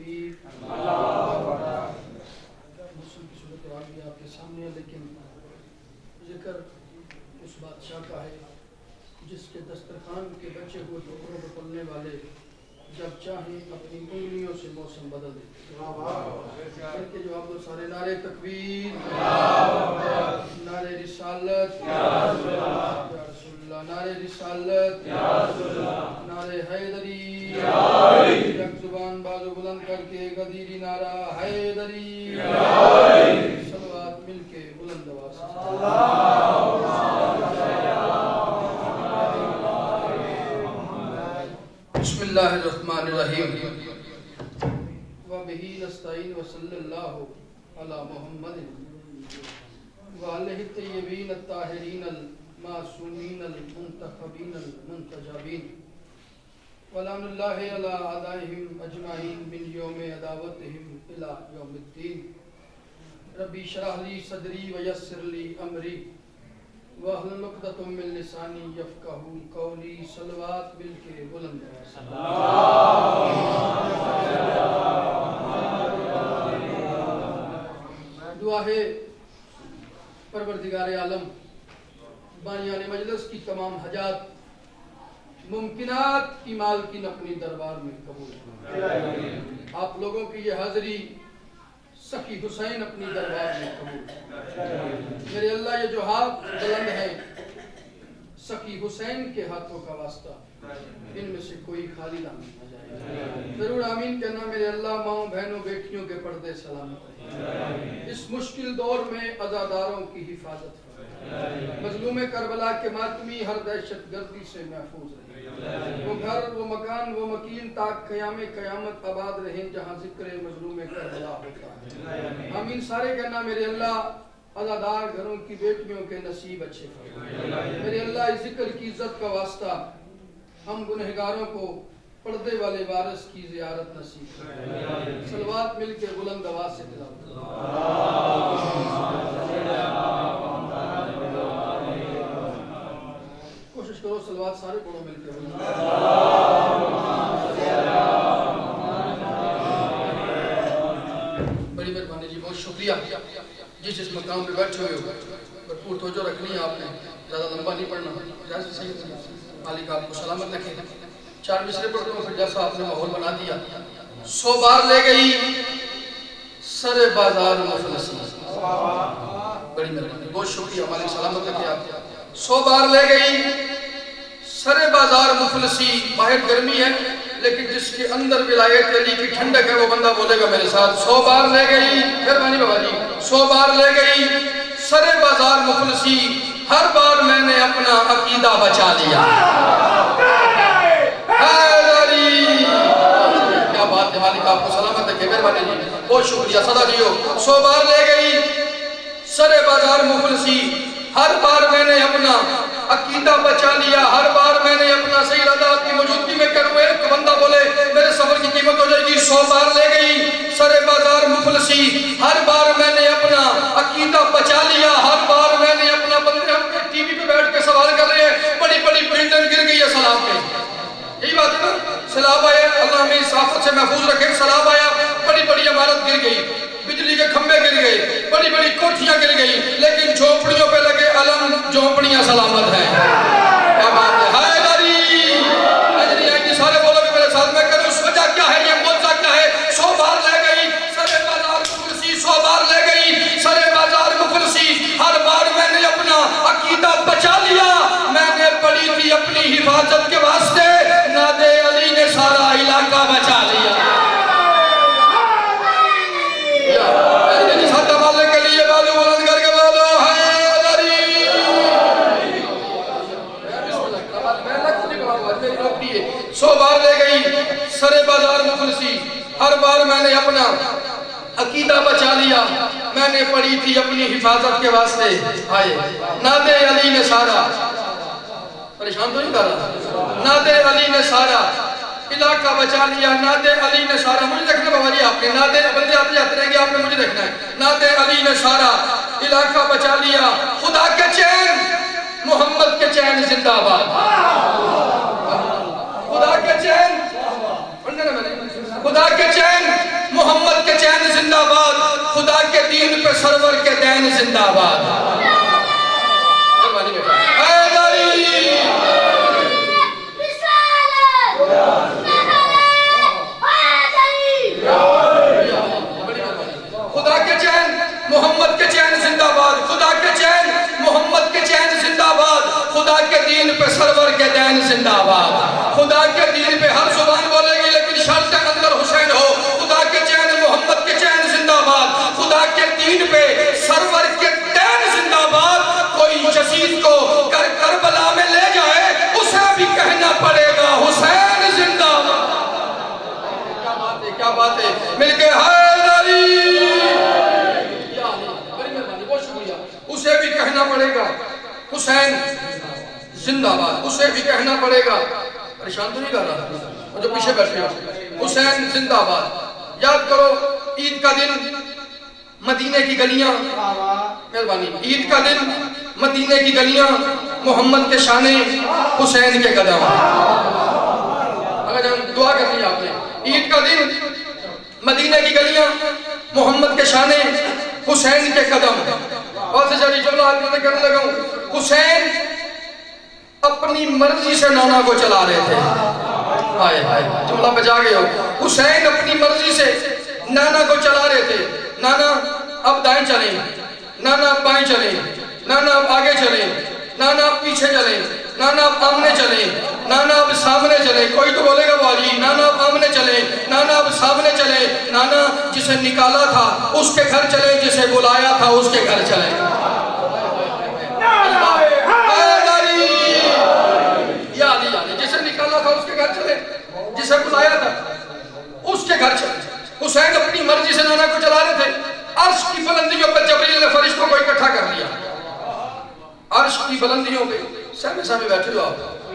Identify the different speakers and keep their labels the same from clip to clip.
Speaker 1: تکبیر مسلم کی صورت آ گئی آپ کے سامنے ہے، لیکن ذکر اس بادشاہ کا ہے جس کے دسترخوان کے بچے ہوئے ٹکڑوں کو پلنے والے جب چاہیں اپنی انگلیوں سے موسم بدل دیتے ہیں کہ جواب دو سارے نعرے تکبیر نعرے رسالت یا رسول اللہ نعرے رسالت نعرے حیدری یک زبان بازو بلند کر کے غدیری نعرہ حیدری صلوات مل کے بلند آواز سے بسم اللہ الرحمن الرحیم وبہ نستعین وصلی اللہ علی محمد وآلہ الطیبین الطاہرین المعصومین المنتخبین المنتجبین ولعن اللہ علی اعدائہم اجمعین من یوم عداوتہم الی یوم الدین ربی اشرح لی صدری ویسر لی امری وَأَحْلُلْ عُقْدَةً مِّن لِّسَانِي يَفْقَهُوا قَوْلِي صلوات مل کے بلند دعا ہے پروردگار عالم بانیان مجلس کی تمام حاجات ممکنات کی مالکین اپنی دربار میں قبول فرمائے آپ لوگوں کی یہ حاضری سخی حسین اپنی دربار میں قبول میرے اللہ یہ جو ہاتھ بلند ہے سخی حسین کے ہاتھوں کا واسطہ ان میں سے کوئی خالی نہ جائے ضرور آمین کہنا میرے اللہ ماؤں بہنوں بیٹیوں کے پردے سلامت رہے اس مشکل دور میں عزاداروں کی حفاظت مظلوم کربلا کے ماتمی ہر دہشت گردی سے محفوظ رہے وہ گھر وہ مکان وہ مکین تاک قیام قیامت آباد رہیں جہاں ذکر مظلوم کربلا ہوتا ہے آمین سارے کہنا میرے اللہ عزادار گھروں کی بیٹیوں کے نصیب اچھے فرمائے میرے اللہ اس ذکر کی عزت کا واسطہ ہم گنہگاروں کو پردے والے وارث کی زیارت نصیب فرمائے صلوات مل کے بلند آواز سے تلاوت کوشش کرو صلوات سارے پڑھو مل کے بڑی مہربانی جی بہت شکریہ جس مقام پہ بیٹھے ہوئے ہو بھرپور توجہ رکھنی ہے آپ نے زیادہ لمبا نہیں پڑھنا جیسے صحیح مالک آپ کو سلامت رکھے 4 مصرے پڑھتے ہوں پھر جیسا آپ نے ماحول بنا دیا 100 بار لے گئی سر بازار مفلسی بڑی مہربانی بہت شکریہ مالک سلامت رکھے آپ 100 بار لے گئی سر بازار مفلسی باہر گرمی ہے لیکن جس کے اندر ولایت علی کی ٹھنڈک ہے وہ بندہ بولے گا میرے ساتھ 100 بار لے گئی مہربانی بابا جی 100 بار لے گئی سر بازار مفلسی ہر بار میں نے اپنا عقیدہ بچا لیا حیدری کیا بات ہے مالک آپ کو سلامت ہے مہربانی جی بہت شکریہ صدا جیو 100 بار لے گئی سر بازار مفلسی ہر بار میں نے اپنا عقیدہ بچا لیا ہر بار میں نے اپنا سید عدالت کی موجودگی میں کروں ایک بندہ بولے میرے سفر کی قیمت ہو جائے گی 100 بار لے گئی سر بازار مفلسی ہر بار میں نے اپنا عقیدہ بچا لیا ہر بار میں نے اپنا بندے ہم ٹی وی پہ بیٹھ کے سوال کر رہے ہیں بڑی بڑی بلڈنگ گر گئی ہے سلام پہ یہی بات ہے نا سیلاب آیا اللہ ہمیں اس آفت سے محفوظ رکھے سیلاب آیا بڑی بڑی عمارت گر گئی بجلی کے کھمبے گر گئے بڑی بڑی کوٹھیاں گر گئی لیکن جھونپڑیوں پہ لگے علم جھونپڑیاں سلامت ہیں کیا بات ہے حیدری حیدری آئی سارے بولو گے میرے ساتھ میں کروں اس وجہ کیا ہے یہ موجزہ کیا ہے 100 بار لے گئی سر بازار مفلسی 100 بار لے گئی سر بازار مفلسی ہر بار میں نے اپنا عقیدہ بچا لیا میں نے پڑھی تھی اپنی حفاظت کے واسطے نادے علی نے سارا علاقہ بچا لیا بار لے گئی سر بازار مفلسی ہر بار میں نے اپنا عقیدہ بچا لیا میں نے پڑھی تھی اپنی حفاظت کے واسطے آئے نادے علی نے سارا پریشان تو نہیں کر رہا نادے علی نے سارا علاقہ بچا لیا نادے علی نے سارا مجھے دیکھنا بابا جی آپ نے نادے بندے آتے جاتے رہیں گے آپ نے مجھے دیکھنا ہے نادے علی نے سارا علاقہ بچا لیا خدا کے چین محمد کے چین زندہ آباد خدا کے چین خدا کے چین زندہ باد خدا کے چین محمد کے چین زندہ باد خدا کے چین محمد کے چین زندہ باد خدا کے دین پہ سرور کے دین زندہ باد خدا کے دین پہ ہر زبان بولے گی لیکن شرط اندر حسین ہو خدا کے چین محمد کے چین زندہ باد خدا کے دین پہ سرور کے دین زندہ باد کوئی یزید کو کربلا میں لے جائے اسے بھی کہنا پڑے گا حسین زندہ باد کیا بات ہے مل کے حیدری اسے بھی کہنا پڑے گا حسین زندہ باد اسے بھی کہنا پڑے گا پریشان تو نہیں کر رہا اور جو پیچھے بیٹھے ہو حسین زندہ باد یاد کرو عید کا دن مدینے کی گلیاں مہربانی عید کا دن مدینے کی گلیاں محمد کے شانے حسین کے قدم اگر جان دعا کرنی ہے آپ نے عید کا دن مدینے کی گلیاں محمد کے شانے حسین کے قدم بہت سے جاری جملہ آپ نے کرنے لگا ہوں حسین اپنی مرضی سے نانا کو چلا رہے تھے آئے جملہ بجا گئے ہو حسین اپنی مرضی سے نانا کو چلا رہے تھے نانا اب دائیں چلیں نانا اب بائیں چلیں نانا اب آگے چلیں نانا اب پیچھے چلیں نانا اب آمنے چلیں نانا اب سامنے چلیں کوئی تو بولے گا باجی نانا اب آمنے چلیں نانا اب سامنے چلیں نانا جسے نکالا تھا اس کے گھر چلیں جسے بلایا تھا اس کے گھر چلیں جسے نکالا تھا اس کے گھر چلیں جسے بلایا تھا اس کے گھر چلیں حسین اپنی مرضی سے نانا کو چلا رہے تھے عرش کی بلندیوں پر جبریل نے فرشتوں کو اکٹھا کر لیا عرش کی بلندیوں پہ سہمے سہمے بیٹھے ہو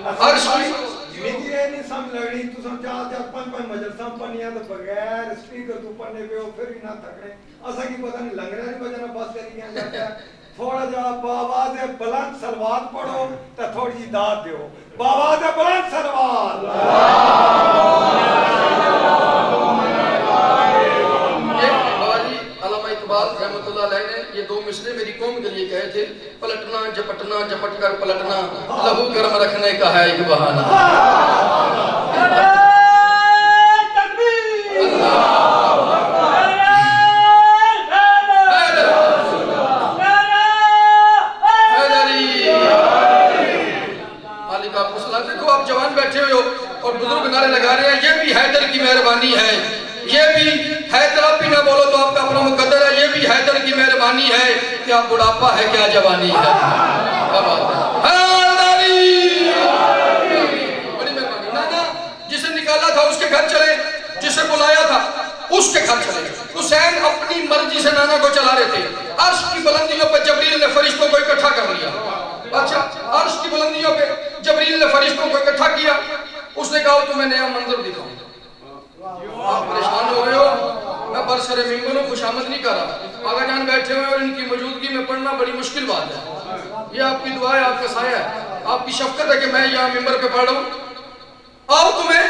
Speaker 1: آپ عرش کی
Speaker 2: میری یہ نہیں سمجھ لگنی تو سمجھا جب پن مجلساں پنیاں تو بغیر سپیکر تو پڑھنے پہ ہو پھر ہی نہ تکڑے ایسا کی پتہ نہیں لنگ رہا نہیں بجانا بات کری گیا جاتا ہے تھوڑا جا باواز بلند سلوات پڑھو تو تھوڑی جی داد دیو باواز بلند سلوات
Speaker 1: رحمت اللہ علیہ نے یہ دو مصرے میری قوم کے لیے کہے تھے پلٹنا جپٹنا جپٹ کر پلٹنا لہو گرم رکھنے کا ہے ایک بہانہ مالک آپ کو صلاح دیکھو آپ جوان بیٹھے ہوئے ہو اور بزرگ نعرے لگا رہے ہیں یہ بھی حیدر کی مہربانی ہے یہ بھی حیدر آپ بھی نہ بولو تو آپ کا اپنا مقدر ہے یہ بھی حیدر کی مہربانی ہے کیا بڑھاپا ہے کیا جوانی ہے حیدری بڑی مہربانی نانا جسے نکالا تھا اس کے گھر چلے جسے بلایا تھا اس کے گھر چلے حسین اپنی مرضی سے نانا کو چلا رہے تھے عرش کی بلندیوں پہ جبریل نے فرشتوں کو اکٹھا کر لیا اچھا عرش کی بلندیوں پہ جبریل نے فرشتوں کو اکٹھا کیا اس نے کہا تمہیں نیا منظر دکھاؤں آپ پریشان ہو گئے ہو میں برسر ممبر ہوں خوش آمد نہیں کر رہا آقا جان بیٹھے ہوئے اور ان کی موجودگی میں پڑھنا بڑی مشکل بات ہے یہ آپ کی دعا ہے آپ کا سایہ ہے آپ کی شفقت ہے کہ میں یہاں ممبر پہ پڑھ رہا ہوں آؤ تمہیں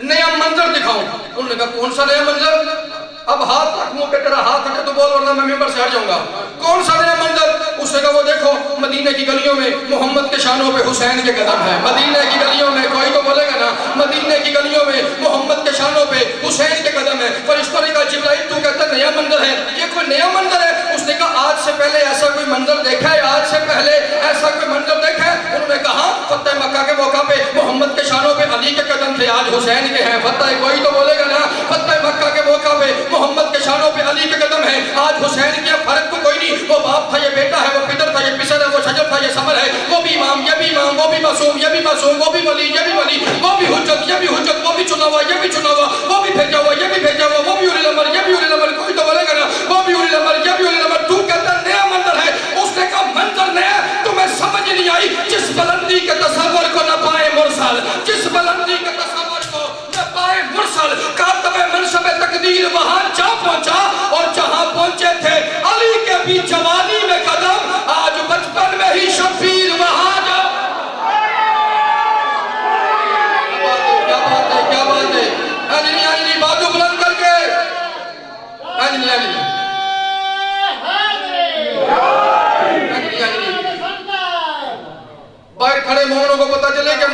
Speaker 1: نیا منظر دکھاؤں انہوں نے کہا کون سا نیا منظر اب ہاتھ رکھ منہ پہ تیرا ہاتھ ہٹے تو بول ورنہ میں ممبر سے ہٹ جاؤں گا کون سا نیا منظر اس نے کہا وہ دیکھو مدینہ کی گلیوں میں محمد کے شانوں پہ حسین کے قدم ہے مدینہ کی گلیوں میں کوئی تو بولے گا نا مدینہ کی گلیوں میں محمد کے شانوں پہ حسین کے قدم ہے فرشتوں نے کہا جبرائیل تو کہتا ہے نیا منظر ہے یہ کوئی نیا منظر ہے اس نے کہا آج سے پہلے ایسا کوئی منظر دیکھا ہے آج سے پہلے ایسا کوئی منظر دیکھا ہے انہوں نے کہا فتح مکہ کے موقع پہ محمد کے شانوں پہ علی کے قدم تھے آج حسین کے ہیں فتح کوئی تو بولے گا نا فتح مکہ کے موقع پہ محمد کے شانوں پہ علی کے قدم ہے آج حسین کے فرق تو کوئی نہیں وہ باپ تھا یہ بیٹا ہے وہ پدر تھا یہ پسر ہے وہ شجر تھا یہ ثمر ہے وہ بھی امام یہ بھی امام وہ بھی معصوم یہ بھی معصوم وہ بھی ولی یہ بھی ولی وہ بھی حجت یہ بھی حجت وہ بھی چنا ہوا یہ بھی چنا ہوا وہ بھی بھیجا ہوا یہ بھی بھیجا ہوا وہ بھی اولی الامر یہ بھی اولی الامر کوئی تو بولے گا نا وہ بھی اولی الامر یہ بھی اولی الامر تو کہتا نیا منظر ہے اس نے کہا منظر نیا تمہیں سمجھ نہیں آئی جس بلندی کے تصور کو نہ پائے مرسل جس بلندی کے تصور کو نہ پائے مرسل کاتب منصب تقدیر وہاں جا پہنچا اور جہاں پہنچے تھے علی کے بھی جوانی میں قدم آج بچپن میں ہی شبیر وہاں جا کیا بات ہے کیا بات ہے آجنی باتوں بلند کر کے آجنی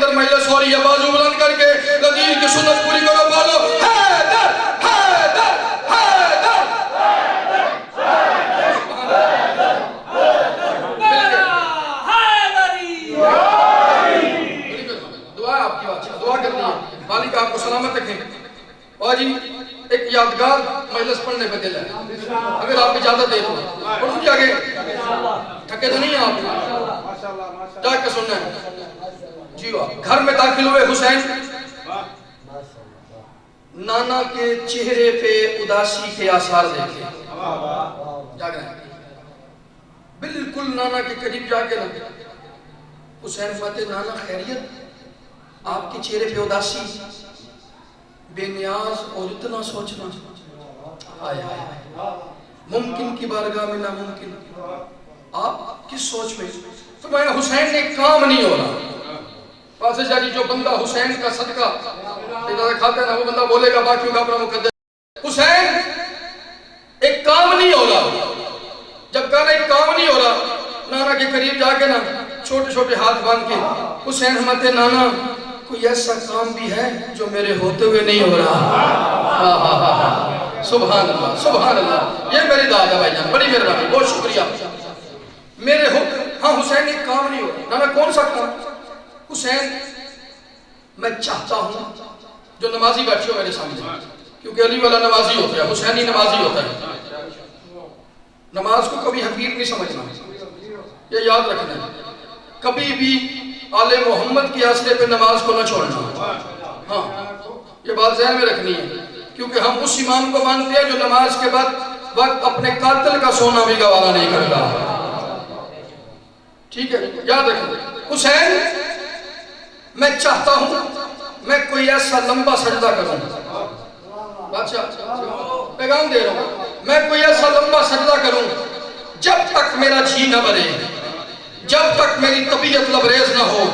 Speaker 1: اندر مجلس ہو رہی ہے، بازو بلند کر کے غدیر کی سنت پوری کرو، بولو حیدر حیدر حیدر دعا آپ کی بات، دعا کرنی ہے، مالک آپ کو سلامت رکھیں۔ اور جی ایک یادگار مجلس پڑھنے پہ دل ہے، اگر آپ اجازت دے تو پڑھوں جی آگے، تھکے تو نہیں ہیں آپ؟ جا کے سننا ہے جی۔ گھر میں داخل ہوئے حسین، نانا کے چہرے پہ اداسی کے آثار دیکھے، جا گئے بالکل نانا کے قریب جا کے لگے، حسین فرماتے نانا خیریت؟ آپ کے چہرے پہ اداسی، بے نیاز اور اتنا سوچنا، آئے آئے ممکن کی بارگاہ میں ناممکن، آپ کس سوچ میں؟ فرمایا حسین نے کام نہیں ہو رہا۔ پاسے جاری جو بندہ حسین کا صدقہ ادھر کھاتا ہے نا وہ بندہ بولے گا باقیوں کا اپنا مقدر۔ حسین ایک کام نہیں ہو رہا، جب کہا ایک کام نہیں ہو رہا، نانا کے قریب جا کے نا چھوٹے چھوٹے ہاتھ باندھ کے حسین ہمتے نانا کوئی ایسا کام بھی ہے جو میرے ہوتے ہوئے نہیں ہو رہا؟ سبحان اللہ سبحان اللہ، یہ میری دعا ہے بھائی جان، بڑی مہربانی، بہت شکریہ میرے ہاں حسین ایک کام نہیں ہو رہا۔ نانا کون سا کام؟ حسین میں چاہتا ہوں جو نمازی بیٹھی ہو میرے سامنے، کیونکہ علی والا نمازی ہوتا ہے، حسینی نمازی ہوتا ہے، نماز کو کبھی حقیر نہیں سمجھنا، یہ یاد رکھنا ہے، کبھی بھی آل محمد کے آسرے پہ نماز کو نہ چھوڑنا، ہاں یہ بات ذہن میں رکھنی ہے، کیونکہ ہم اس امام کو مانتے ہیں جو نماز کے بعد وقت اپنے قاتل کا سونا بھی گوارا نہیں کرتا، ٹھیک ہے یاد رکھیں۔ حسین میں چاہتا ہوں میں کوئی ایسا لمبا سجدہ کروں، بادشاہ پیغام دے رہا ہوں، میں کوئی ایسا لمبا سجدہ کروں جب تک میرا جی نہ بھرے، جب تک میری طبیعت لبریز نہ ہو،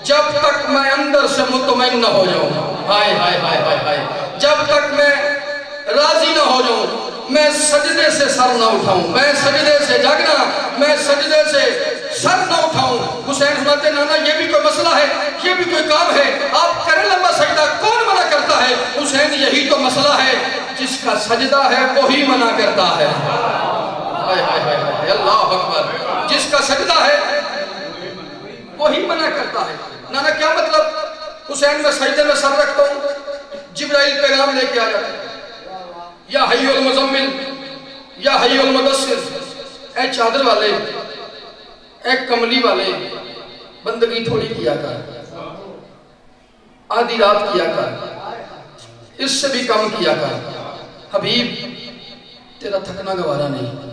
Speaker 1: جب تک میں اندر سے مطمئن نہ ہو جاؤں، ہائے ہائے ہائے ہائے ہائے، جب تک میں راضی نہ ہو جاؤں، میں سجدے سے سر نہ اٹھاؤں، میں سجدے سے جاگنا، میں سجدے سے سر نہ اٹھاؤں۔ حسین فرماتے نانا یہ بھی کوئی مسئلہ ہے، یہ بھی کوئی کام ہے، آپ کریں لمبا سجدہ، کون منع کرتا ہے؟ حسین یہی تو مسئلہ ہے، جس کا سجدہ ہے وہی منع کرتا ہے، ہائے ہائے ہائے اللہ اکبر، جس کا سجدہ ہے وہی منع کرتا ہے۔ نانا کیا مطلب؟ حسین میں سجدے میں سر رکھتا ہوں، جبرائیل پیغام لے کے آ جاتا ہے، یا حی المزمل یا حی المدثر، اے چادر والے، اے کملی والے، بندگی تھوڑی کیا کر، آدھی رات کیا کر، اس سے بھی کم کیا کر، حبیب تیرا تھکنا گوارا نہیں۔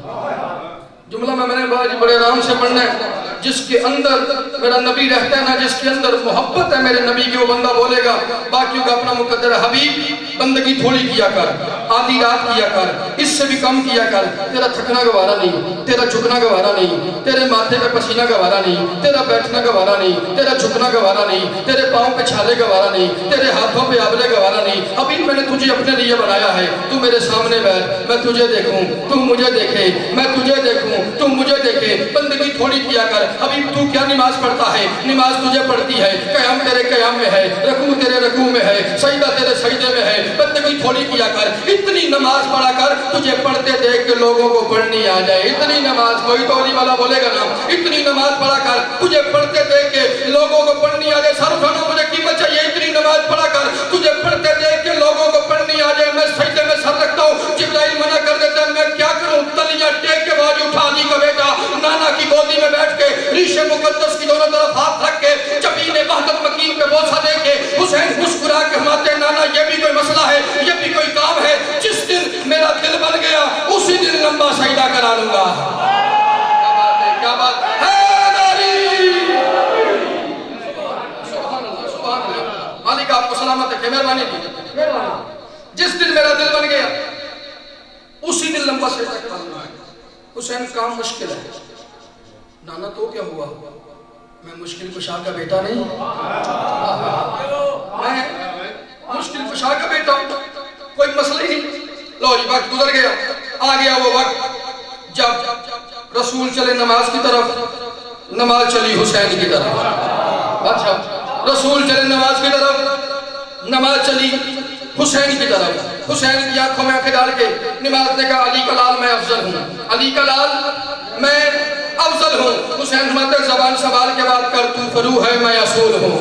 Speaker 1: جملہ میں نے بڑے آرام سے پڑھنا ہے، جس کے اندر میرا نبی رہتا ہے نا، جس کے اندر محبت ہے میرے نبی کی، وہ بندہ بولے گا باقیوں کا اپنا مقدر ہے، حبیب بندگی تھوڑی کیا کر، آدھی رات کیا کر، اس سے بھی کم کیا کر، تیرا تھکنا گوارا نہیں، تیرا جھکنا گوارا نہیں، تیرے ماتھے پہ پسینہ گوارا نہیں، تیرا بیٹھنا گوارا نہیں، تیرا جھکنا گوارا نہیں، تیرے پاؤں پہ چھالے گوارا نہیں، تیرے ہاتھوں پہ آبلے گوارا نہیں۔ حبیب میں نے تجھے اپنے لیے بنایا ہے، تو میرے سامنے بیٹھ، میں تجھے دیکھوں، تو مجھے دیکھے، میں تجھے دیکھوں، تو مجھے دیکھے، بندگی تھوڑی کیا کر۔ حبیب تو کیا نماز پڑھتا ہے؟ نماز تجھے پڑھتی ہے، قیام تیرے قیام میں ہے، رکوع تیرے رکوع میں ہے، سجدہ تیرے سجدے میں ہے، بندگی تھوڑی کیا کر۔ اتنی نماز پڑھا کر تجھے پڑھتے دیکھ کے لوگوں کو پڑھنی آ جائے، اتنی نماز، کوئی تو علی والا بولے گا نا، اتنی نماز پڑھا کر تجھے پڑھتے دیکھ کے لوگوں کو پڑھنی آ جائے۔ سر اٹھانا مجھے قیمت چاہیے، اتنی نماز پڑھا کر تجھے پڑھتے دیکھ کے لوگوں کو پڑھنی آ جائے۔ میں سجدے میں سر رکھتا ہوں، جبرائیل منع کر دیتا ہے، میں کیا کروں؟ تلیاں ٹیک کے باجو اٹھا علی کا بیٹا نانا کی گودی میں بیٹھ کے، ریش مقدس کی دونوں طرف ہاتھ رکھ کے، جبین وحدت مکین پہ بوسہ دے کے، حسین مسکرا کے ہماتے نانا یہ بھی کوئی مسئلہ ہے، یہ بھی کوئی کام ہے، جس دن میرا دل بن گیا اسی دن لمبا سجدہ کرا لوں گا۔ کیا بات ہے سبحان اللہ سبحان اللہ، مالک آپ کو سلامت رکھے، مہربانی کی، جس دن میرا دل بن گیا اسی دن لمبا سجدہ کرا لوں گا۔ حسین کام مشکل ہے، نانا تو کیا ہوا؟ میں مشکل کشا کا بیٹا نہیں، میں مشکل کشا کا بیٹا ہوں، کوئی مسئلہ ہی نہیں۔ لو جی وقت گزر گیا، آ گیا وہ وقت جب رسول چلے نماز کی طرف، نماز چلی حسین کی طرف۔ اچھا رسول چلے نماز کی طرف، نماز چلی حسین کی طرف، حسین کی آنکھوں میں آنکھیں ڈال کے نماز نے کہا علی کا لال میں افضل ہوں، علی کا لال میں افضل ہوں۔ حسین فرماتے زبان سنبھال کے بات کر، تو فرو ہے میں اصول ہوں۔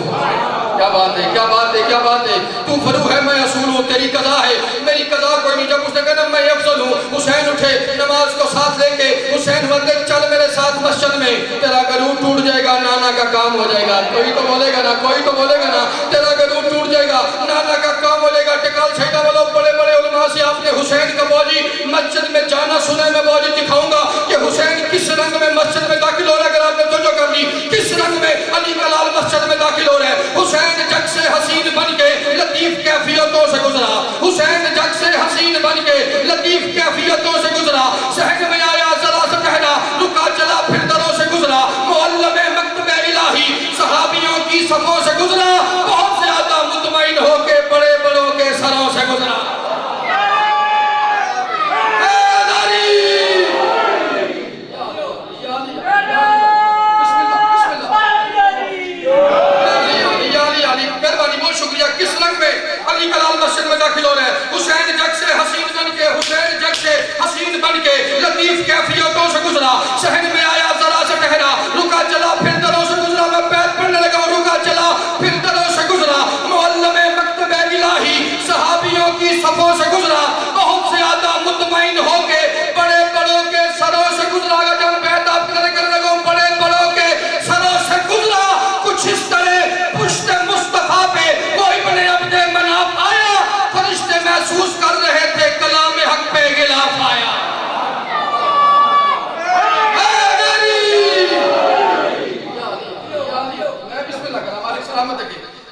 Speaker 1: کیا بات ہے، کیا بات ہے، کیا بات ہے، تو فرو ہے میں اصول ہوں، تیری قضا ہے میری قضا کوئی نہیں۔ جب اس نے کہا میں افضل ہوں، حسین اٹھے نماز کو ساتھ لے کے، حسین فرماتے چل میرے ساتھ مسجد میں، تیرا گروہ ٹوٹ جائے گا، نانا کا کام ہو جائے گا۔ کوئی تو بولے گا نا، کوئی تو بولے گا نا، تیرا گروہ ٹوٹ جائے گا، نانا کا کام ہو جائے گا۔ ٹکال شہیدہ والوں بڑے بڑے علماء سے آپ نے حسین کا بوجی مسجد میں جانا سنے، میں بوجی دکھاؤں گا کہ حسین کس رنگ میں مسجد میں داخل ہو رہا ہے۔ اگر آپ نے توجہ کر لی کس رنگ میں علی کا لال مسجد میں داخل ہو رہا ہے۔ حسین جگ سے حسین بن کے لطیف کیفیتوں سے گزرا، حسین جگ سے حسین بن کے لطیف کیفیتوں سے گزرا، صحن میں آیا ذرا سا ٹہرا، رکا چلا پھر دروں سے گزرا، معلم مکتب الہی صحابیوں کی صفوں سے گزرا، بہت زیادہ مطمئن ہو کے بڑے بڑوں کے سروں سے گزرا۔ کس رنگ میں علی کا لال مسجد میں داخل ہو رہے ہیں۔ حسین جگ سے حسین بن کے، حسین جگ سے حسین بن کے لطیف کیفیتوں سے گزرا، صحن میں آیا ذرا سے ٹہرا، رکا چلا پھر دروں سے گزرا۔ میں بیت پڑھنے لگا، رکا چلا پھر دروں سے گزرا، معلم مکتب الہی صحابیوں کی صفوں سے گزرا، بہت زیادہ مطمئن ہو کے بڑے بڑوں کے سروں سے گزرا۔ جب بیت آپ کرنے لگا بڑے بڑوں کے سروں سے گزرا، کچھ اس طرح پشت مصطفیٰ پہ وہ ابن عبد مناف آیا، فرشتے محسوس کر رہے تھے کلام حق پہ غلاف آیا۔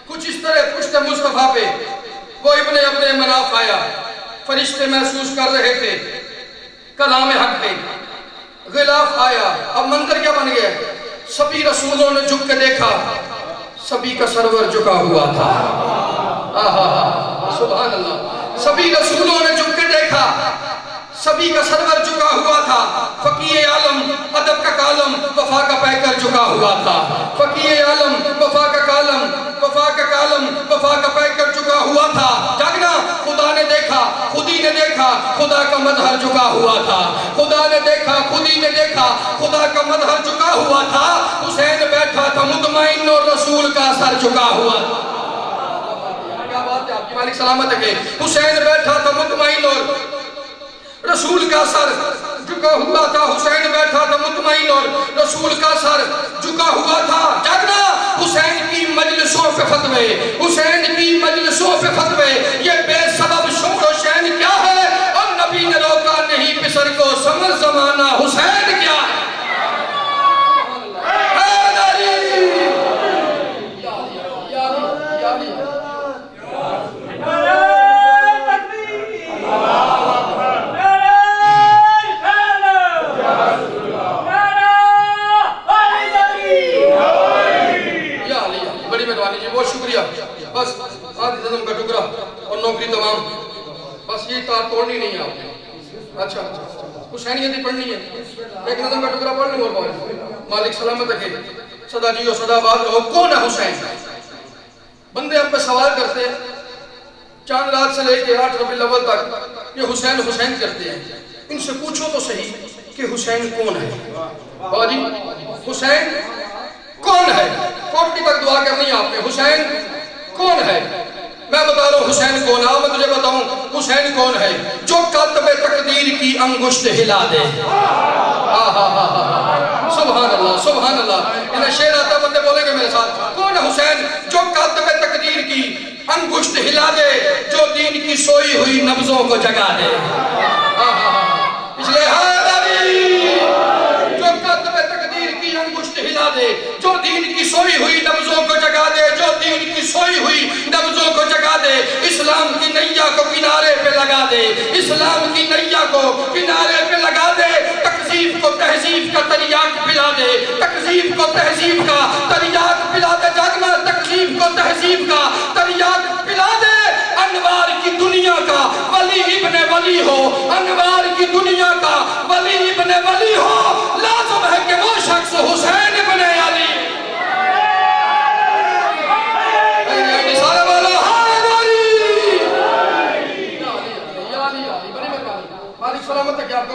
Speaker 1: کچھ اس طرح پشت مصطفیٰ پہ وہ ابن عبد مناف آیا، فرشتے محسوس کر رہے تھے کلام حق پہ غلاف آیا۔ اب منظر کیا بن گیا؟ سبھی رسولوں نے جھک کے دیکھا، سبھی کا سرور جھکا ہوا تھا۔ سبحان اللہ، سبھی رسولوں نے جھک کے دیکھا، سبھی کا سرور جھکا ہوا تھا۔ فقیہ عالم ادب کا کالم وفا کا پیکر جھکا ہوا تھا، فقیہ عالم وفا کا کالم، وفا کا کالم وفا کا پیکر جھکا ہوا تھا۔ جاگنا، خدا نے دیکھا، خودی نے دیکھا، خدا کا مظہر جھکا ہوا تھا، خدا نے دیکھا، خودی نے دیکھا، خدا کا مظہر جھکا ہوا تھا۔ حسین بیٹھا تھا مطمئن اور رسول کا سر جھکا ہوا تھا۔ کیا بات ہے آپ کی، مالک سلامت ہے کہ حسین بیٹھا تھا مطمئن اور رسول کا سر جھکا ہوا تھا۔ حسین بیٹھا تھا مطمئن اور رسول کا سر جھکا ہوا تھا۔ جاگنا، حسین کی مجلسوں پہ فتوے، حسین کی مجلسوں پہ فتوے، یہ بے سبب شور و شین کیا ہے؟ اور نبی نے روکا نہیں پسر کو، سمر زمانہ حسین کیا ہے؟ بہت شکریہ، بس آدھ نظم کا ٹکڑا اور نوکری تمام، بس یہ تار توڑنی نہیں ہے آپ نے۔ اچھا حسینیت ہی پڑھنی ہے، ایک نظم کا ٹکڑا پڑھ لوں اور مالک سلامت رکھے، صدا جیو صدا باد رہو۔ کون ہے حسین؟ بندے ہم پہ سوال کرتے ہیں، چاند رات سے لے کے 8 ربیع الاول تک یہ حسین حسین کرتے ہیں۔ ان سے پوچھو تو صحیح کہ حسین کون ہے؟ بابا جی حسین کون ہے؟ کوٹی تک دعا کرنی ہے آپ نے، حسین کون ہے؟ میں بتا رہا ہوں حسین کون ہے، میں تجھے بتاؤں حسین کون ہے؟ جو کاتب تقدیر کی انگشت ہلا دے۔ سبحان اللہ، سبحان اللہ، انہیں شعر آتا بندے بولیں گے میرے ساتھ۔ کون ہے حسین؟ جو کاتب تقدیر کی انگشت ہلا دے، جو دین کی سوئی ہوئی نبضوں کو جگا دے۔ پچھلے جو کاتب تقدیر کی انگشت ہلا دے، جو دین کی سوئی ہوئی نبضوں کو جگا دے، جو دین کی سوئی ہوئی نبضوں کو جگا دے، اسلام کی نیا کو کنارے پہ لگا دے، اسلام کی نیا کو کنارے پہ لگا دے، تہذیب کو تہذیب کا تریاق پلا دے، تہذیب کو تہذیب کا تریاق پلا دے۔ جاگنا، تہذیب کو تہذیب کا تریاق پلا دے۔ انوار کی دنیا کا ولی ابن ولی ہو، انوار کی دنیا کا ولی ابن ولی ہو، لازم ہے کہ وہ شخص حسین ابن علی۔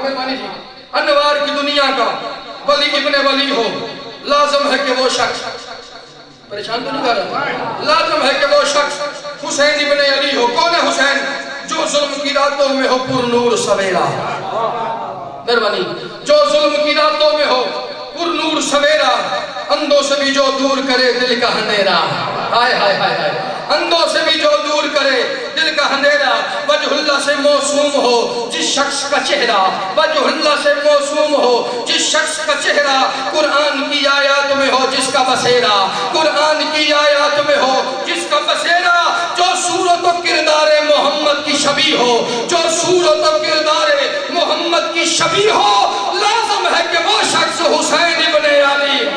Speaker 1: مہربانی جی انوار کی دنیا کا ولی ابن ولی ہو لازم ہے کہ وہ شخص پریشان تو نہیں کر رہا لازم ہے کہ وہ شخص حسین ابن علی ہو کون ہے حسین جو ظلم کی راتوں میں ہو پر نور سویرا مہربانی جو ظلم کی راتوں میں ہو پر نور سویرا اندھوں سے بھی جو دور کرے دل کا اندھیرا ہائے ہائے ہائے ہائے اندھوں سے بھی جو دور کرے دل کا اندھیرا وجہ اللہ سے موسوم ہو جس شخص کا چہرہ وجہ اللہ سے موسوم ہو جس شخص کا چہرہ قرآن کی آیات میں ہو جس کا بصیرہ قرآن کی آیات میں ہو جس کا بصیرہ جو صورت و کردار محمد کی شبیہ ہو جو صورت و کردار محمد کی شبیہ ہو لازم ہے کہ وہ شخص حسین ابن علی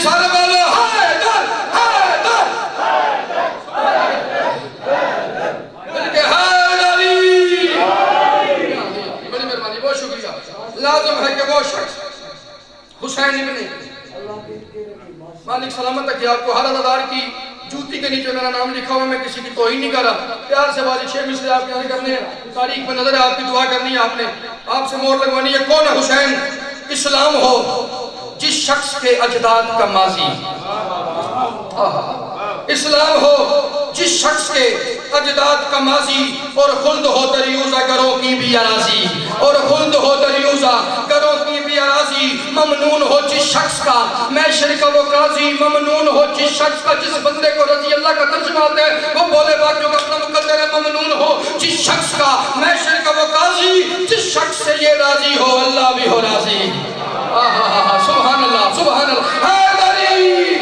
Speaker 1: سارے بولو حیدر حیدر بلکہ حیدری بڑی مہربانی بہت شکریہ لازم ہے کہ وہ شخص حسین ابن مالک سلامت ہے کہ آپ کو ہر عددار کی جوتی کے نیچے میرا نام لکھا ہوا میں کسی کی توہین نہیں کر رہا پیار سے بازی 6 مصرے آپ کے آنے کرنے ہیں تاریخ میں نظر ہے آپ کی دعا کرنی ہے آپ نے آپ سے مور لگوانی ہے کون ہے حسین اسلام ہو جس شخص کے اجداد کا ماضی اسلام ہو جس شخص کے اجداد کا ماضی اور خلد ہو دریوزہ گروں کی بھی اراضی اور خلد ہو دریوزہ گروں کی بھی اراضی ممنون ہو جس شخص کا محشر کا وہ قاضی ممنون ہو جس شخص کا جس بندے کو رضی اللہ کا ترجمہ آتا ہے وہ بولے باقیوں کا اپنا مقدر ہے ممنون ہو جس شخص کا محشر کا وہ قاضی جس شخص سے یہ راضی ہو اللہ بھی ہو راضی سبحان اللہ حیدری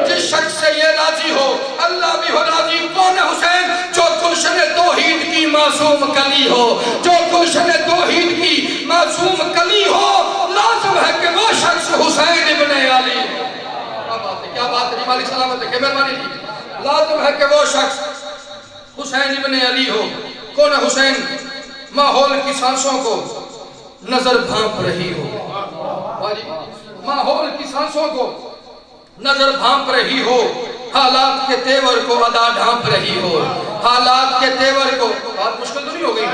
Speaker 1: جس شخص سے یہ راضی ہو اللہ بھی ہو راضی کون ہے حسین جو گلشن توحید کی معصوم کلی ہو جو گلشن توحید کی معصوم کلی ہو لازم ہے کہ وہ شخص حسین ابن علی کیا بات ہے مالک سلامت ہے کہ مہربانی جی لازم ہے کہ وہ شخص حسین ابن علی ہو کون ہے حسین ماحول کی سانسوں کو نظر بھانپ رہی ہو ماحول کی سانسوں کو نظر بھانپ رہی ہو حالات کے تیور کو ادا ڈھانپ رہی ہو حالات کے تیور کو بات مشکل تو نہیں ہو گئی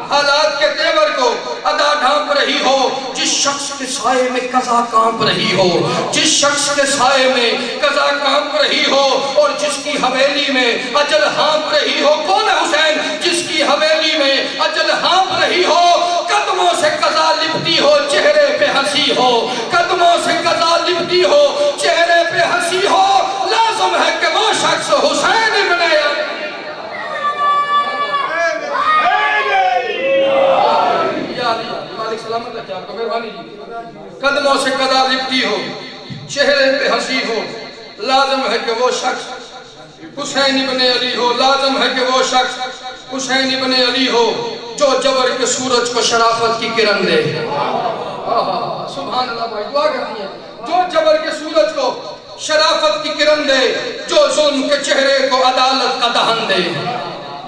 Speaker 1: حالات کے تیور کو ادا ڈھانپ رہی ہو جس شخص کے سائے میں قضا کانپ رہی ہو جس شخص کے سائے میں قضا کانپ رہی ہو اور جس کی حویلی میں اجل ہانپ رہی ہو کون ہے حسین جس کی حویلی میں اجل ہانپ رہی ہو قدموں سے قضا لپٹی ہو چہرے پہ ہنسی ہو قدموں سے قضا لپٹی ہو چہرے پہ ہنسی ہو لازم ہے کہ وہ شخص حسین ابن علی مالک سلامت ہے آپ کو مہربانی جی قدموں سے قضا لپٹی ہو چہرے پہ ہنسی ہو لازم ہے کہ وہ شخص حسین ابن علی ہو لازم ہے کہ وہ شخص حسین ابن علی ہو جو جبر کے سورج کو شرافت کی کرن دے سبحان اللہ بھائی دعا کرتی ہے جو جبر کے سورج کو شرافت کی کرن دے جو ظلم کے چہرے کو عدالت کا دہن دے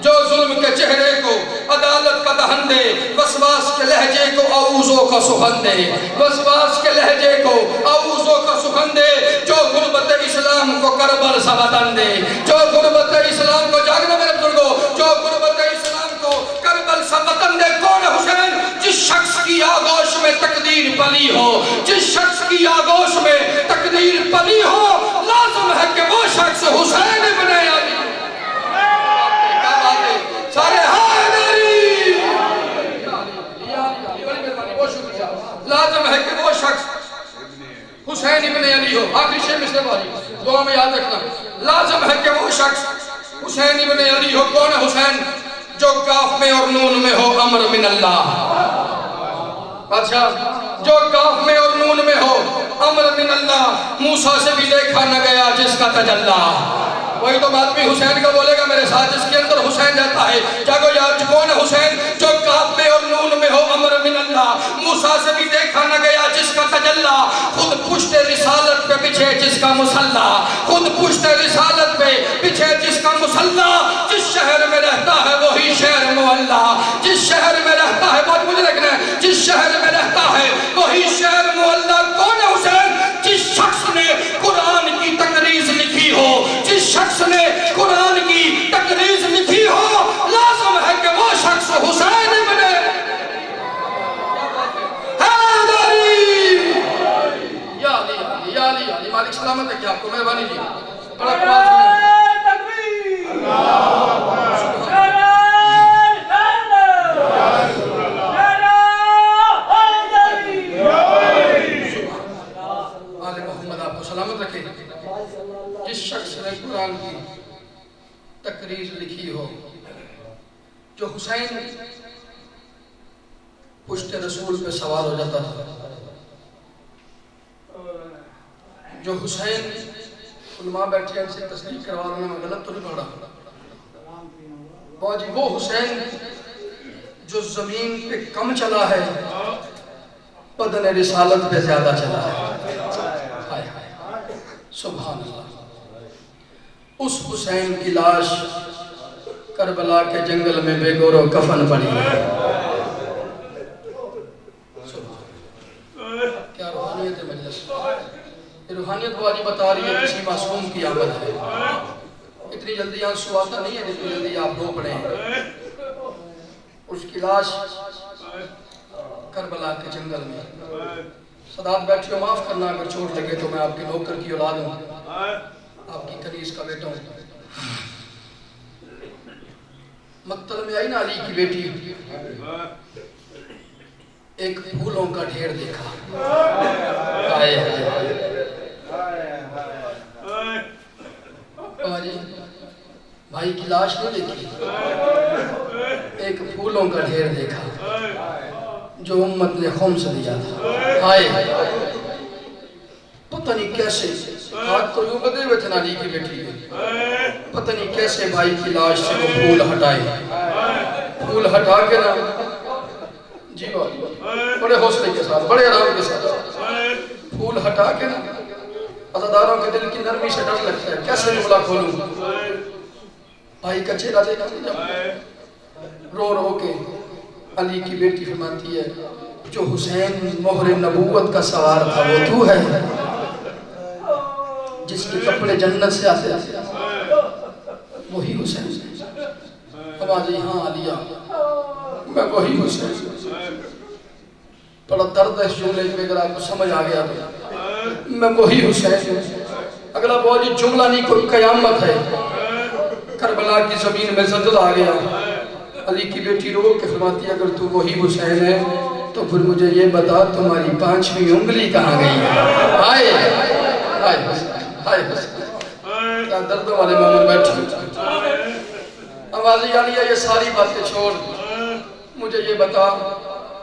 Speaker 1: جو ظلم کے چہرے کو عدالت کا دہن دے وسواس کے لہجے کو اعوذوں کا سخن دے وسواس کے لہجے کو اعوذوں کا سخن دے جو غربت اسلام کو کربل سا وطن دے جو غربت اسلام کو جاگنا میرے بزرگوں جو غربت اسلام کو کربل سا وطن دے کون حسین جس شخص کی آغوش میں تقدیر پلی ہو جس شخص کی آغوش میں تقدیر پلی ہو لازم ہے کہ وہ شخص حسین ابن علی سارے حیدری لازم ہے کہ وہ شخص حسین ابن علی ہو آخری شیئر مصرے باری دعا میں یاد رکھنا لازم ہے کہ وہ شخص حسین ابن علی ہو کون ہے حسین جو کاف میں اور نون میں ہو امر من اللہ بادشاہ جو کاف میں اور نون میں ہو امر من اللہ موسیٰ سے بھی دیکھا نہ گیا جس کا تجلی وہی تو بات بھی حسین کا بولے گا میرے ساتھ جس کے اندر حسین رہتا ہے جاگو یار کون ہے حسین جو کاف میں اور نون میں ہو امر من اللہ موسیٰ سے بھی دیکھا نہ گیا جس کا تجلی خود پشت رسالت پہ پیچھے جس کا مسلح خود پشت رسالت پہ پیچھے جس کا مسلح جس شہر میں رہتا ہے وہی شہر معلّہ جس شہر میں رہتا ہے بہت مجھے رکھنا ہے جس شہر میں رہتا ہے وہی شہر معلّہ کون ہے حسین جس شخص نے قرآن کی تقریز لکھی ہو جس شخص نے قرآن کی تقریز لکھی ہو سلامت ہے کیا آپ کو مہربانی جی بڑا کمال سنیں آل محمد آپ کو سلامت رکھے جس شخص نے قرآن کی تقریر لکھی ہو جو حسین پشت رسول پہ سوار ہو جاتا تھا جو حسین علماء بیٹھے ان سے تصدیق کروا رہے ہیں میں غلط تو نہیں پڑھ رہا باجی وہ حسین جو زمین پہ کم چلا ہے بدن رسالت پہ زیادہ چلا ہے سبحان اللہ اس حسین کی لاش کربلا کے جنگل میں بے گور و کفن پڑی ہے کیا روحانیت ہے مجلس یہ روحانیت باجی بتا رہی ہے کسی معصوم کی آمد ہے اتنی جلدی آنسو آتا نہیں ہے جتنی جلدی آپ رو پڑیں اس کی لاش کربلا کے جنگل میں سادات بیٹھے ہو معاف کرنا اگر چوٹ لگے تو میں آپ کے نوکر کی اولاد ہوں آپ کی کنیز کا بیٹا ہوں مقتل میں آئی نا علی کی بیٹی ایک پھولوں کا ڈھیر دیکھا آئے بھائی کی لاش نہیں دیکھی ایک پھولوں کا ڈھیر دیکھا جو امت نے خمس دیا تھا آئے پتہ نہیں کیسے ہاتھ تو یوں بدے ہوئے تھے علی کی بیٹی پتہ نہیں کیسے بھائی کی لاش سے وہ پھول ہٹائے پھول ہٹا کے نا جی بڑے حوصلے کے ساتھ بڑے آرام کے ساتھ پھول ہٹا کے نا عزاداروں کے دل کی نرمی سے ڈر لگتا ہے کیسے جملہ کھولوں بھائی کا چہرہ دیکھا جب رو رو کے علی کی بیٹی فرماتی ہے جو حسین مہر نبوت کا سوار تھا وہ تو ہے جس کے کپڑے جنت سے آتے تھے وہی حسین آوازی ہاں علیہ میں وہی حسین بڑا درد ہے اس جملے میں اگر آپ کو سمجھ آ گیا میں وہی حسین اگلا بہت یہ جملہ نہیں کوئی قیامت ہے کربلا کی زمین میں زلزلہ آ گیا علی کی بیٹی رو کے فرماتی اگر تو وہی حسین ہے تو پھر مجھے یہ بتا تمہاری 5ویں انگلی کہاں گئی ہے آئے آئے حسین کیا دردوں والے مومن بیٹھے آوازی علیہ یہ ساری باتیں چھوڑ مجھے یہ بتا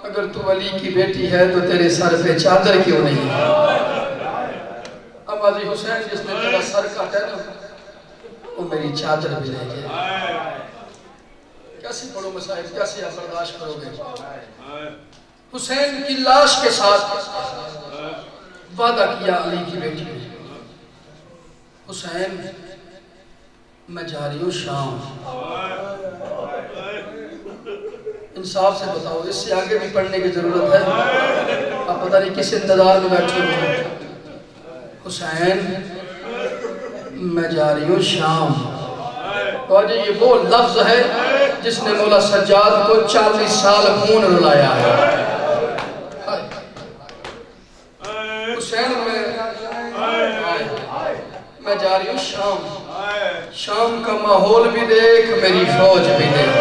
Speaker 1: اگر تو علی کی بیٹی ہے تو تیرے سر پہ چادر کیوں نہیں ہے آوازی حسین جس نے تیرا سر کاٹا نا وہ میری چادر بھی لے گئے کیسے پڑھو مسائل کیسے آپ برداشت کرو گے حسین کی لاش کے ساتھ وعدہ کیا علی کی بیٹی نے حسین میں جا رہی ہوں شام انصاف سے بتاؤ اس سے آگے بھی پڑھنے کی ضرورت ہے آپ پتہ نہیں کس انتظار میں بیٹھے ہوئے حسین میں جا رہی ہوں شام اور یہ وہ لفظ ہے جس نے مولا سجاد کو 40 سال خون رلایا ہے حسین میں جا رہی ہوں شام کا ماحول بھی دیکھ میری فوج بھی دیکھ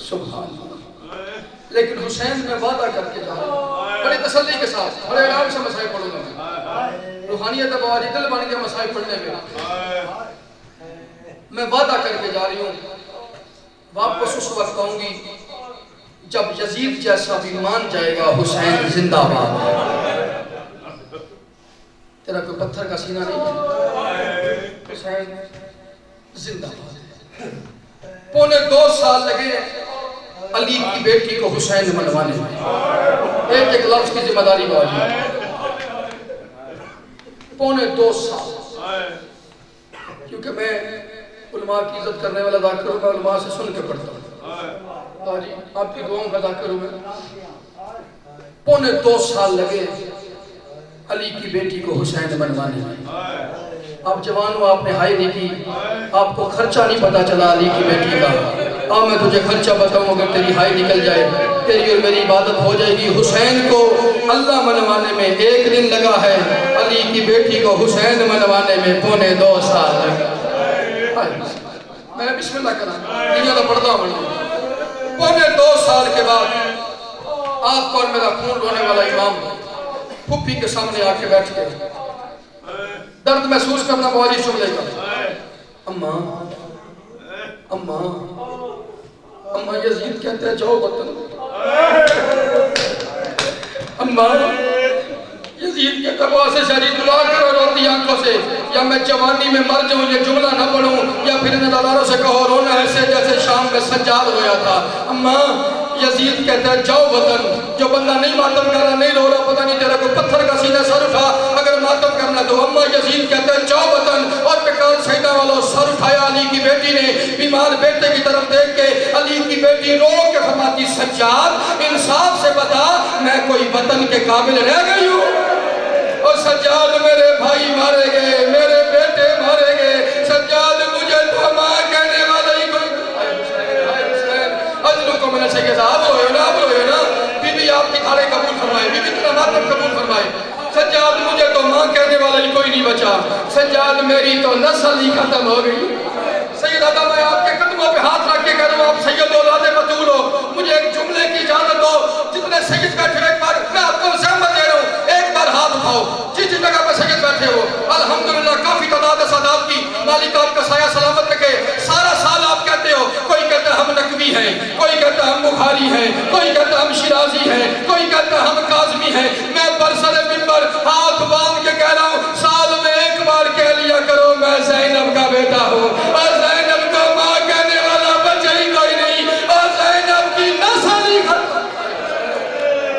Speaker 1: سبحان اللہ لیکن حسین میں وعدہ کر کے جا رہا ہوں بڑی تسلی کے ساتھ بڑے آرام سے مسائل پڑھوں گا میں روحانیت بواری دل بن گیا مسائل پڑھنے میں وعدہ کر کے جا رہی ہوں واپس اس وقت آؤں گی جب یزید جیسا بھی مان جائے گا حسین زندہ باد تیرا کوئی پتھر کا سینہ نہیں ہے حسین زندہ باد 2.25 سال لگے علی کی بیٹی کو حسین منوانے میں ایک لفظ کی ذمہ داری باجی 2.25 سال کیونکہ میں علماء کی عزت کرنے والا ذاکر ہوں میں علماء سے سن کے پڑھتا ہوں باجی آپ کی دعاؤں کا ذاکر ہوں میں 2.25 سال لگے علی کی بیٹی کو حسین منوانے میں آپ جوان ہو آپ نے ہائی نہیں کی آپ کو خرچہ نہیں پتا چلا علی کی بیٹی کا میں تجھے خرچہ بتاؤں اگر تیری ہائی نکل جائے تیری اور میری عبادت ہو جائے گی. حسین کو اللہ منوانے میں 1 دن لگا ہے, علی کی بیٹی کو حسین منوانے میں 2.25 سال لگا. میں بسم اللہ کرا دنیا کا پردہ بن گیا. 2.25 سال کے بعد آپ کو اور میرا خون رونے والا امام پھپھی کے سامنے آ کے بیٹھ گئے. درد محسوس کرنا مواجی چم لے گا. اماں اماں اماں یزید کہتے ہیں جاؤ وطن. اماں یزید کے تباہ سے شہری دعا کرو روتی آنکھوں سے, یا میں جوانی میں مر جاؤں یہ جملہ نہ پڑھوں, یا پھر انہیں دلاروں سے کہو رونا ایسے جیسے شام میں سجاد ہویا تھا. اماں یزید کہتے ہیں جاؤ وطن. جو بندہ نہیں ماتم کر رہا, نہیں رو رہا, پتہ نہیں تیرا کوئی پتھر کا سینہ سر اٹھا اگر ماتم کرنا تو. اماں یزید کہتے ہیں جاؤ وطن. اور پکان سیدہ والوں سر اٹھایا. علی کی بیٹی نے بیمار بیٹے کی طرف دیکھ کے علی کی بیٹی رو کے فرماتی سجاد انصاف سے بتا میں کوئی وطن کے قابل رہ گئی ہوں؟ اور سجاد میرے بھائی مارے گئے, میرے بیٹے مارے گئے, سجاد مجھے تو ماں کہنے والا ہی کوئی. اجلو کو میں نے سے کہا اب روئے نا, اب روئے نا. بی بی آپ کی تھاڑے قبول فرمائے, بی بی تیرا ماتم قبول فرمائے. سجاد مجھے تو ماں کہنے والا ہی کوئی نہیں بچا. سجاد میری تو نسل ہی ختم ہو گئی. سید آدھا میں آپ کے قدموں پہ ہاتھ رکھ کے کہہ رہا ہوں آپ سید اولاد بطول ہو, مجھے ایک جملے کی اجازت دو. جتنے سید بیٹھے ایک بار میں آپ کو زحمت دے رہا ہوں, ایک بار ہاتھ اٹھاؤ جس جگہ پہ سید بیٹھے ہو. الحمدللہ کافی تعداد سادات کی, مالک آپ کا سایہ سلامت رکھے. سارا سال آپ کہتے ہو, کوئی کہتا ہے ہم نقوی ہیں, کوئی کہتا ہے ہم بخاری ہیں, کوئی کہتا ہے ہم شیرازی ہیں, کوئی کہتا ہے ہم کاظمی ہیں. میں برسر منبر ہاتھ باندھ کے کہہ رہا ہوں سال میں ایک بار کہہ لیا کرو میں زینب کا بیٹا ہوں. اور زینب کو ماں کہنے والا بچہ ہی کوئی نہیں, اور زینب کی نسل ہی ختم.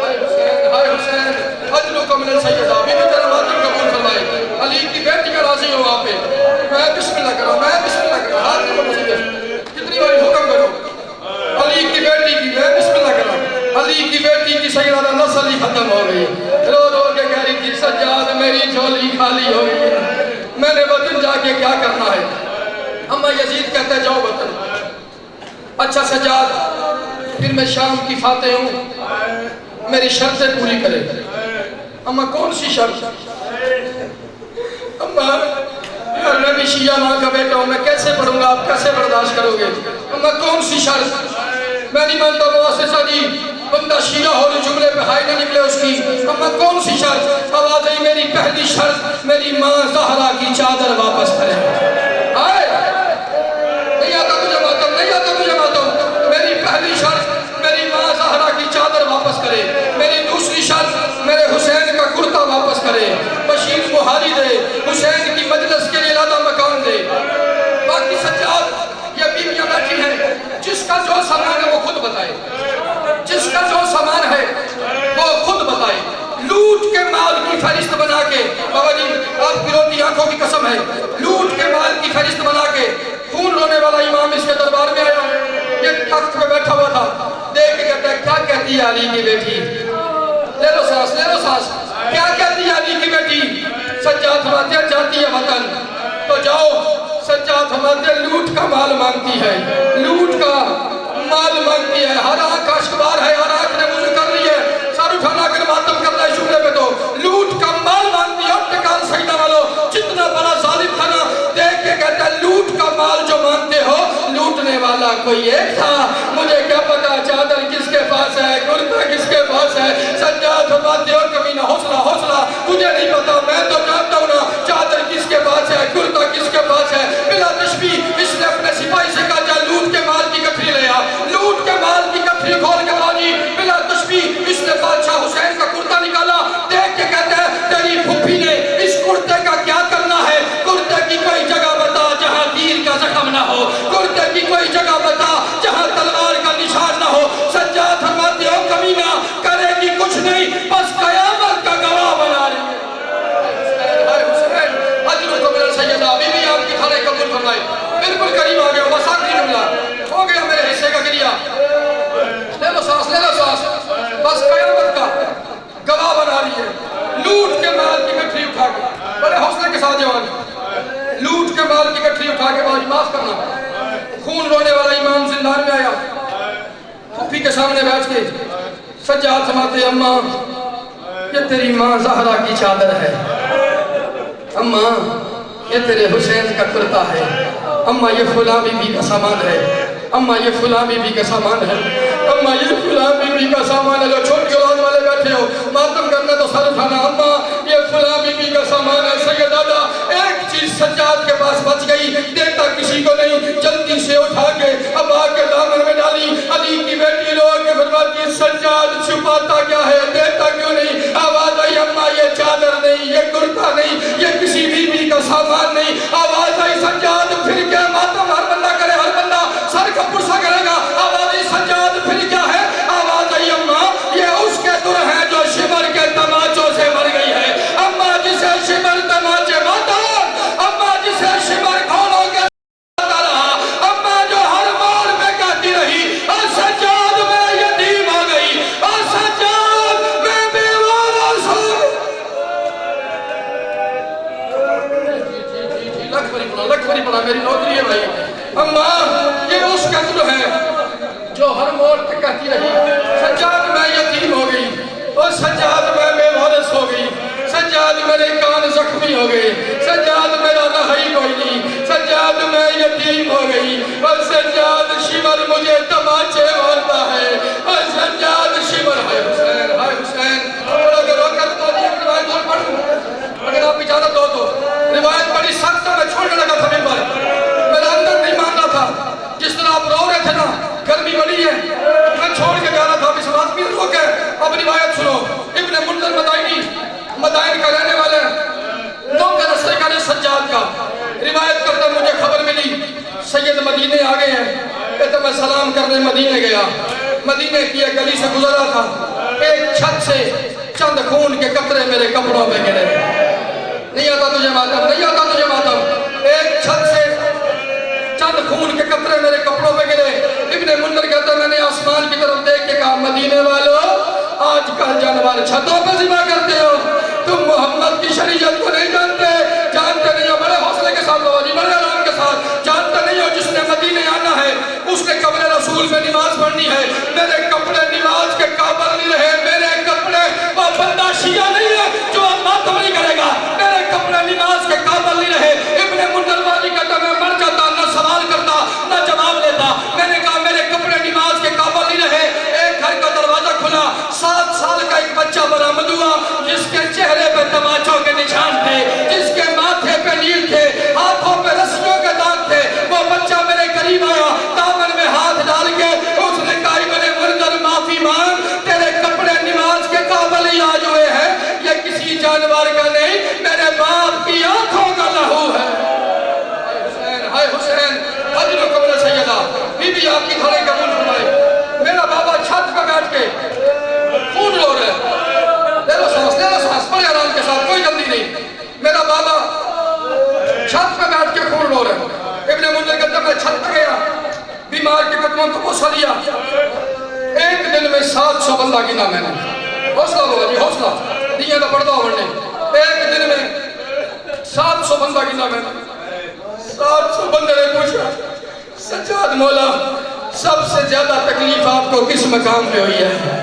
Speaker 1: ہائے حسین, ہائے حسین. اجلو کو من سیدہ بی بی تیرا ماتم قبول فرمائے. علی کی بیٹی کا راضی ہو وہاں پہ. میں بسم اللہ کروں, میں بسم اللہ کروں. ہاتھ کو مسجد کتنی باری حکم کرو علی کی بیٹی کی. میں بسم اللہ کروں. علی کی بیٹی کی سیدہ نسل ہی ختم ہو گئی. رو رو کے کہہ رہی تھی سجاد میری جھولی خالی ہو گئی, میں نے وطن جا کے کیا کرنا ہے. اماں یزید کہتے ہیں جاؤ وطن. اچھا سجاد پھر میں شام کی فاتح ہوں, میری شرطیں پوری کرے. اماں کون سی شرط؟ اماں یار میں بھی شیعہ ماں کا بیٹا ہوں, میں کیسے پڑھوں گا, آپ کیسے برداشت کرو گے؟ اماں کون سی شرط؟ میں نہیں مانتا مؤسسہ جی بندہ شیعہ ہو جو جملے پہ ہائی نہ نکلے اس کی. اماں کون سی شرط؟ آواز ہے میری پہلی شرط میری ماں زہرا کی چادر واپس کرے. آئے نہیں آتا تجھے ماتم, نہیں آتا تجھے ماتم. میری پہلی شرط میری ماں زہرا کی چادر واپس کرے. میری دوسری شرط میرے حسین کا کرتا واپس کرے. بشیر بہاری دے, حسین کی مجلس کے لیے علیحدہ مکان دے. باقی سجاد یہ بیویاں بیٹھی ہیں, جس کا جو سامان ہے وہ خود بتائے, جس کا جو سامان ہے وہ خود بتائے. لوٹ کے مال کی فہرست بنا کے, بابا جی آپ کی روتی آنکھوں کی قسم ہے, لوٹ کے مال کی فہرست بنا کے. خون رونے والا امام اس کے دربار میں آیا, یہ تخت پہ بیٹھا ہوا تھا, دیکھ کے کہتا ہے کیا کہتی ہے علی کی بیٹی؟ لے لو سانس, لے لو سانس. کیا کہتی ہے علی کی بیٹی؟ سجاد فرماتے ہیں جاتی ہے وطن تو جاؤ. سجاد فرماتے ہیں لوٹ کا مال مانگتی ہے, لوٹ کا مال مانگتی ہے. ہر آنکھ کا اشکبار ہے, ہر آنکھ نے وضو کر لی ہے, سر اٹھانا کر ماتم کرنا ہے شکرے پہ, تو لوٹ کا مال مانگتی ہے. اور ٹکان سجدہ والوں جتنا بڑا ظالم تھا نا, دیکھ کے کہتا ہے لوٹ کا مال جو مانگتے ہو لوٹنے والا کوئی ایک تھا, مجھے کیا پتا چادر کس کے پاس ہے, کرتا کس کے پاس ہے. سجاد فرماتے ہو کمینہ حوصلہ حوصلہ, تجھے نہیں پتا میں تو جانتا ہوں نا چادر کس کے پاس ہے, کرتا کس کے پاس ہے. بلا تشبیہ اس نے اپنے سپاہی سے کہا جا لوٹ کے مال کی گٹھری لے آ. لوٹ کے مال کی گٹھری کھول کے بانی, بلا تشبیہ اس نے بادشاہ حسین کا کرتا نکالا. دیکھ کے کہتے ہیں تیری پھپھی نے اس کرتے کا کیا کرنا ہے, کرتے کی کوئی جگہ بتا جہاں تیر کا زخم نہ ہو, کرتے کی کوئی جگہ بتا جہاں تلوار کا نشان نہ ہو. سجاد فرماتے ہو کمینہ کرے گی کچھ نہیں, بس قیامت کا گواہ بنا رہی ہے. اجر کو میرا سیدہ بی بی آپ کی کھانے قبول فرمائے. بالکل قریب آ گیا, بس آخری جملہ ہو گیا میرے حصے کا گریا. لے لو سانس, لے لو سانس. بس قیامت کا گواہ بنا رہی ہے. لوٹ کے مال کی گٹھری اٹھا کے, بڑے حوصلے کے ساتھ جوان, لوٹ کے مال کی گٹھری اٹھا کے باجی معاف کرنا. خون رونے والا امام زندان میں آیا, پھپھی کے سامنے بیٹھ کے سجاد سماتے اماں یہ تیری ماں زہرا کی چادر ہے، اماں یہ تیرے حسین کا کرتا ہے، اماں یہ فلاں بی بی کا سامان ہے، اماں یہ فلاں بی بی کا سامان ہے، اماں یہ فلاں بی بی کا سامان ہے۔ جو چھوٹی اولاد والے بیٹھے ہو ماتم کرنا تو سر اٹھانا، اماں یہ فلاں بی بی کا سامان ہے۔ سید دادا ایک چیز سجاد کے پاس بچ گئی، دیتا کسی کو نہیں، جلدی سے اٹھا کے ابا کے دامن میں ڈالی۔ علی کی بیٹی رو کے فرماتی سجاد چھپاتا کیا ہے، دیتا کیوں نہیں؟ آواز آئی اماں یہ چادر نہیں، یہ کرتا نہیں، یہ کسی بی بی کا سامان نہیں۔ آواز آئی سجاد پھر کیا؟ ماتم ہر بندہ کرے، ہر بندہ سر کا پرسا کرے گا۔ آواز آئی سجاد پھر کیا ہے؟ آواز آئی اماں یہ اس کے در ہے جو شمر کے تماچوں سے مر گئی ہے، اماں جسے شمر تماچے ماتا، اماں جسے شمر کھولوں کے ماتا رہا، اماں جو ہر موڑ میں کہتی رہی اور سجاد میں یتیم ہو گئی، اور سجاد میں بیوارث ہو گئی۔ لکھ بری پڑا میری نوکری ہے بھائی۔ اماں یہ اس کا در ہے جو ہر موڑ پہ کہتی رہی سجاد میں یتیم ہو گئی، اور سجاد میں بے وارث ہو گئی، سجاد میرے کان زخمی ہو گئے، سجاد میرا رہائی کوئی نہیں، سجاد میں یتیم ہو گئی، اور سجاد شمر مجھے تماچے مارتا ہے، اور سجاد شمر ہے حسین، ہے حسین۔ اور اگر وقت تو نہیں روایت اور پڑھوں، اگر آپ اجازت ہو تو روایت بڑی سخت ہے، میں چھوڑنے لگا تھا ممبر، میرا اندر نہیں مان رہا تھا، جس طرح آپ رو رہے تھے نا گرمی بڑی ہے، میں چھوڑ کے جا رہا تھا، اب اس بات بھی روک ہے۔ اب روایت سنو، ابن منذر مدائنی مدائن کا رہنے والے نو کا رسل کا سجاد کا روایت کرتا مجھے خبر ملی سید مدینے آگے ہیں، کہتا میں سلام کرنے مدینے گیا، مدینے کی ایک گلی سے گزرا تھا، ایک چھت سے چند خون کے قطرے میرے کپڑوں پہ گرے، نہیں آتا تجھے ماتم، نہیں آتا تجھے ماتم، ایک چھت سے چند خون کے قطرے میرے کپڑوں پہ گرے۔ ابن منذر کہتا ہے میں نے آسمان کی طرف دیکھ کے کہا مدینے والوں آج کل جانور چھتوں پہ ذبح کرتے ہو، تم محمد کی شریعت کو نہیں جانتے، جانتے نہیں ہو، بڑے حوصلے کے ساتھ بابا جی، بڑے آرام کے ساتھ، جانتے نہیں ہو جس نے مدینے آنا ہے اس نے قبر رسول میں نماز پڑھنی ہے۔ میرے کپڑے نماز کے قابل نہیں رہے، میرے کپڑے وہ بندہ شیعہ نہیں ہے جو ماتم نہیں کرے گا، میرے کپڑے نماز کے قابل نہیں رہے۔ ابن منذر والی کہتا میں مر جاتا، نہ سوال کرتا نہ جواب لیتا، میں نے کہا میرے کپڑے نماز کے قابل نہیں رہے۔ ایک گھر کا دروازہ کھلا، 7 سال کا ایک بچہ برآمد ہوا جس کے چہرے پہ تماچوں کے نشان تھے، جس کے ماتھے پہ نیل تھے، ہاتھوں پہ رسیوں کے داغ تھے۔ وہ بچہ میرے قریب آیا، دامن میں ہاتھ ڈال کے اس نے کہا ابن منذر معافی مانگ، تیرے کپڑے نماز کے قابل ہی آج ہوئے ہیں، یہ کسی جانور کا نہیں میرے باپ کی آنکھوں کا لہو ہے۔ ہائے حسین حجر و قبر سیدہ بی بی آپ کی دھڑے قبول فرمائے۔ میرا بابا چھت پہ بیٹھ کے خون رو رہے، لے لو سانس بڑے آرام کے ساتھ، کوئی جلدی نہیں۔ میرا بابا چھت پہ بیٹھ کے خون رو رہے۔ ابن منذر کہتا میں چھت پہ گیا، بیمار کے قدموں کو بوسہ دیا، ایک دن میں 700 بندہ گنا میں نے، حوصلہ بابا جی حوصلہ دیئے تو پڑھتا ہونے، ایک دن میں 700 بندہ گنا میں نے۔ 700 بندے نے پوچھا سجاد مولا سب سے زیادہ تکلیف آپ کو کس مقام پہ ہوئی ہے؟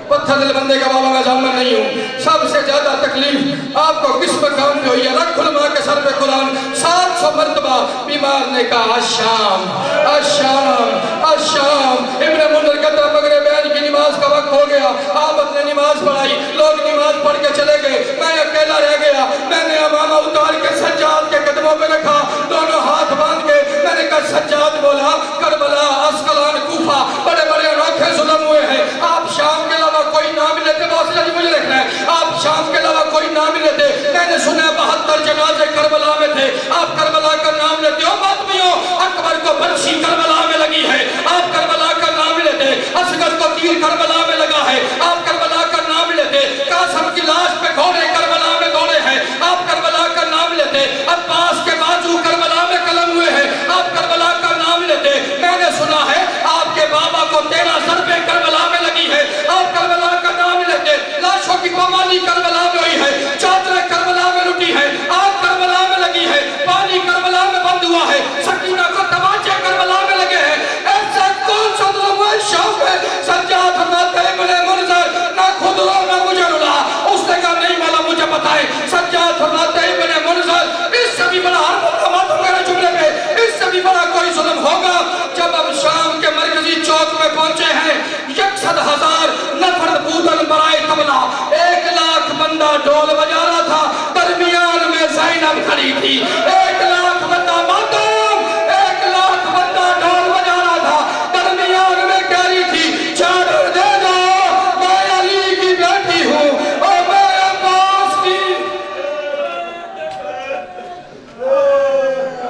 Speaker 1: پتھر دل بندے کا بابا میں ضامن نہیں ہوں، سب سے زیادہ تکلیف آپ کو کس مقام پہ ہوئی ہے؟ رکھ علماء کے سر پہ قرآن، 700 مرتبہ بیمار نے کہا الشام الشام الشام۔ ابن منذر کہتا مغربین کی نماز کا وقت ہو گیا، آپ نے نماز پڑھائی، لوگ نماز پڑھ کے چلے گئے، میں اکیلا رہ گیا، میں نے امامہ اتار کے سجاد کے قدموں پہ رکھا، دونوں ہاتھ باندھ کے میں نے کہا سجاد بولا کربلا اسقلان کوفہ بڑے بڑے انوکھے ظلم ہوئے ہیں، آپ شام کے علاوہ کوئی نام لیتے، بہت سے مجھے لکھنا ہے آپ شام کے علاوہ کوئی نام لیتے، میں نے سنا 72 جنازے کربلا میں تھے، آپ کربلا کا نام لیتے ہو ماتمیوں، اکبر کو برچی کربلا میں لگی ہے، آپ کربلا کا نام لیتے، اصغر کو تیر کربلا میں لگا ہے، آپ کربلا کا نام لیتے، قاسم کی لاش پہ گھوڑے کربلا میں دوڑے ہیں، آپ کربلا کا نام لیتے، عباس کے بازو کربلا میں قلم ہوئے ہیں، آپ کربلا کا نام لیتے، میں نے سنا ہے آپ کے بابا کو 13 ضربیں کربلا میں لگی ہے، آپ کربلا کا نام لیتے، لاشوں کی پامالی کربلا میں ہوئی ہے، چادریں کربلا میں لٹی ہے، آپ کربلا میں صحیح